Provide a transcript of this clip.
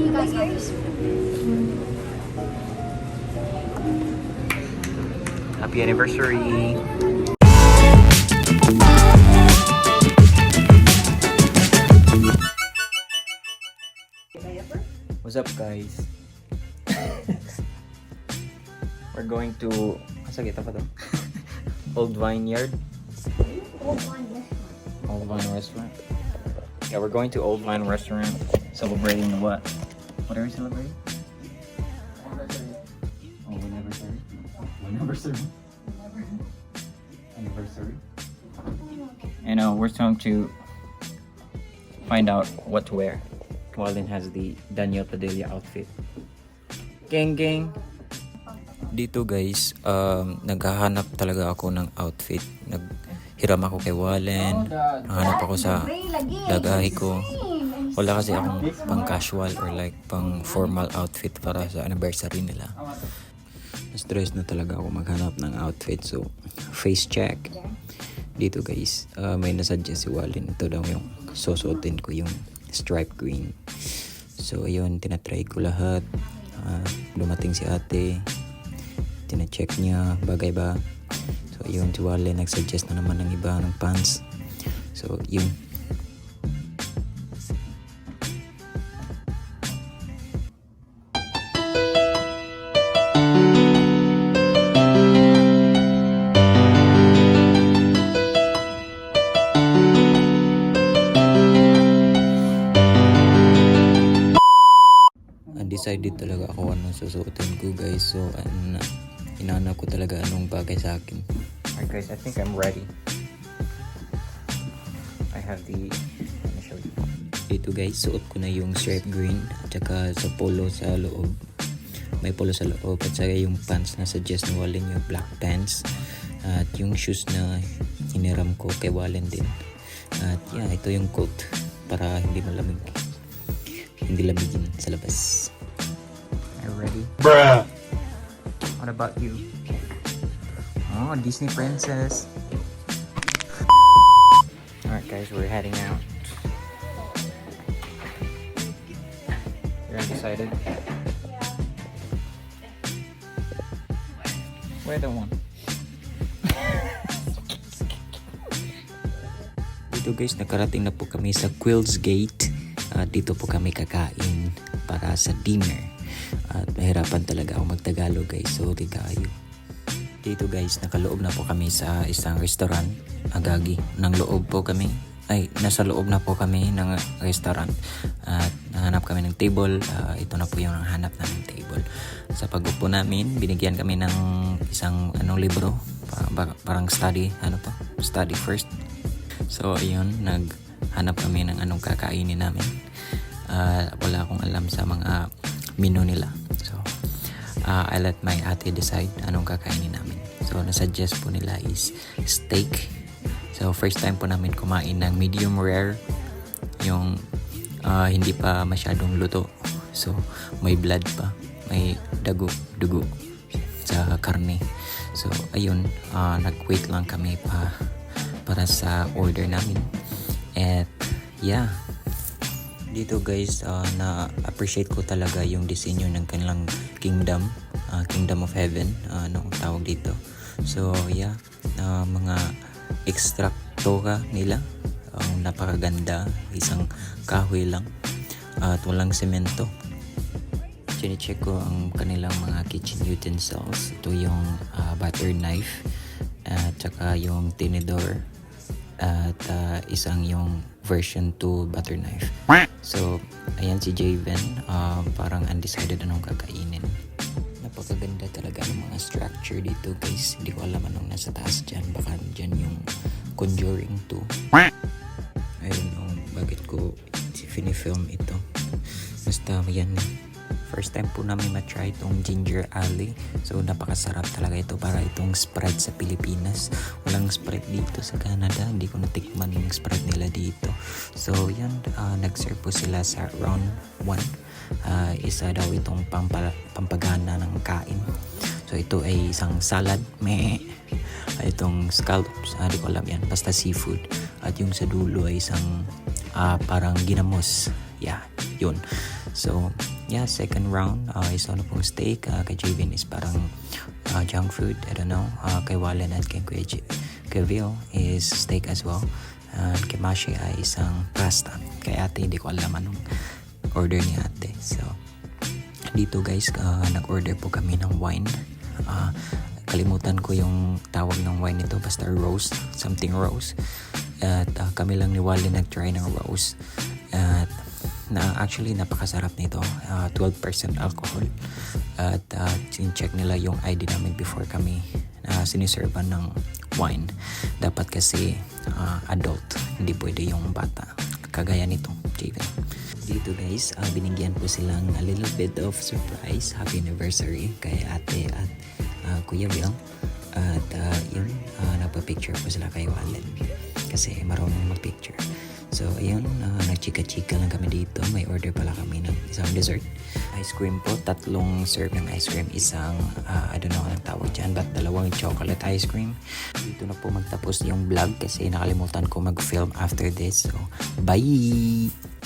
you guys yours? Happy anniversary! What's up, guys? We're going to... Asa kita pa to? Old Vineyard. Old Vine Restaurant. Yeah, we're going to Old Vine Restaurant. Celebrating what? What are we celebrating? Oh, anniversary. Anniversary. Anniversary. And we're trying to find out what to wear. Walden has the Daniel Padilla outfit. Gang gang. Dito guys, naghahanap talaga ako ng outfit. Naghiram ako kay Wallen. Naghahanap ako sa lagahe ko. Wala kasi akong pang casual or like pang formal outfit para sa anniversary nila. Na-stress na talaga ako maghanap ng outfit. So, face check. Dito guys, may nasuggest si Wallen. Ito daw yung susuotin ko, yung stripe green. So ayun, tinatry ko lahat. Dumating si ate, tina-check niya bagay ba. So ayun, si Wale nag-suggest na naman ng iba ng pants. So yun. Decided talaga ako anong susuotin ko guys. So inanap ko talaga anong bagay sa akin. Alright guys, I think I'm ready. I have the... Let me show you. Dito guys, suot ko na yung stripe green at saka sa polo sa loob. May polo sa loob at saka yung pants na suggest ni Wallen, yung black pants. At yung shoes na hiniram ko kay Wallen din. At yeah, ito yung coat para hindi malamig. Hindi lamigin sa labas. Ready? Bruh! What about you? Oh, Disney princess. Alright guys, we're heading out. You're undecided? Where the one? Dito guys, nakarating na po kami sa Quills Gate. Dito po kami kakain para sa dinner. At mahirapan talaga ako magtagalog guys, so di kayo. Dito guys, nakaloob na po kami sa isang restaurant. Agagi, ng loob po kami. Ay, nasa loob na po kami ng restaurant. At nahanap kami ng table. Ito na po yung nahanap namin table. Sa pag-upo namin, binigyan kami ng isang libro. Parang study, study first. So ayun, naghanap kami ng anong kakainin namin. Wala akong alam sa mga menu nila. So, I let my ate decide anong kakainin namin. So, nasuggest po nila is steak. So, first time po namin kumain ng medium rare. Yung hindi pa masyadong luto. So, may blood pa. May dugo sa karne. So, ayun. Nag-wait lang kami para sa order namin. At, yeah. Dito guys, na-appreciate ko talaga yung disenyo ng kanilang kingdom. Kingdom of Heaven, anong tawag dito. So yeah, mga extracto nila. Napakaganda. Isang kahoy lang. At walang semento. Chine-check ko ang kanilang mga kitchen utensils. Ito yung butter knife. At saka yung tinidor. At isang yung version 2 butter knife. So, ayan si Javen. Parang undecided anong kakainin. Napakaganda talaga ng mga structure dito guys. Hindi ko alam anong nasa taas dyan. Baka dyan yung Conjuring 2. I don't know bakit ko film ito. Basta yan. First time po namin matry itong ginger ale. So napakasarap talaga ito. Para itong Sprite sa Pilipinas. Walang Sprite dito sa Canada. Hindi ko natikman yung Sprite nila dito. So yan, nag-serve po sila sa round 1. Isa daw itong pampagana ng kain. So ito ay isang salad. Itong scallops. Hindi ko alam yan. Basta seafood. At yung sa dulo ay isang parang ginamos. Yeah, yun. So yeah, second round is ano pong steak. Kay Javin is parang junk food. I don't know. Kay Wallen at kay Kuya Vil is steak as well. And kay Mashi ay isang pasta. Kay ate, hindi ko alam anong order ni ate. So, dito guys, nag-order po kami ng wine. Kalimutan ko yung tawag ng wine nito. Basta rose. Something rose. At kami lang ni Wally nag-try ng rose. At actually napakasarap nito. 12% alcohol. At check nila yung ID namin before kami siniservan ng wine. Dapat kasi adult. Hindi pwede yung bata. Kagaya nito, Javen. Dito guys, binigyan po silang a little bit of surprise. Happy anniversary kay ate at Kuya Will. At yun, nagpa-picture po sila kay Wallen. Kasi marunong mag-picture. So, ayun, nagchika-chika lang kami dito. May order pala kami ng isang dessert. Ice cream po, 3 serve ng ice cream. Isang, I don't know anong tawag dyan, but 2 chocolate ice cream. Dito na po magtapos yung vlog kasi nakalimutan ko mag-film after this. So, bye!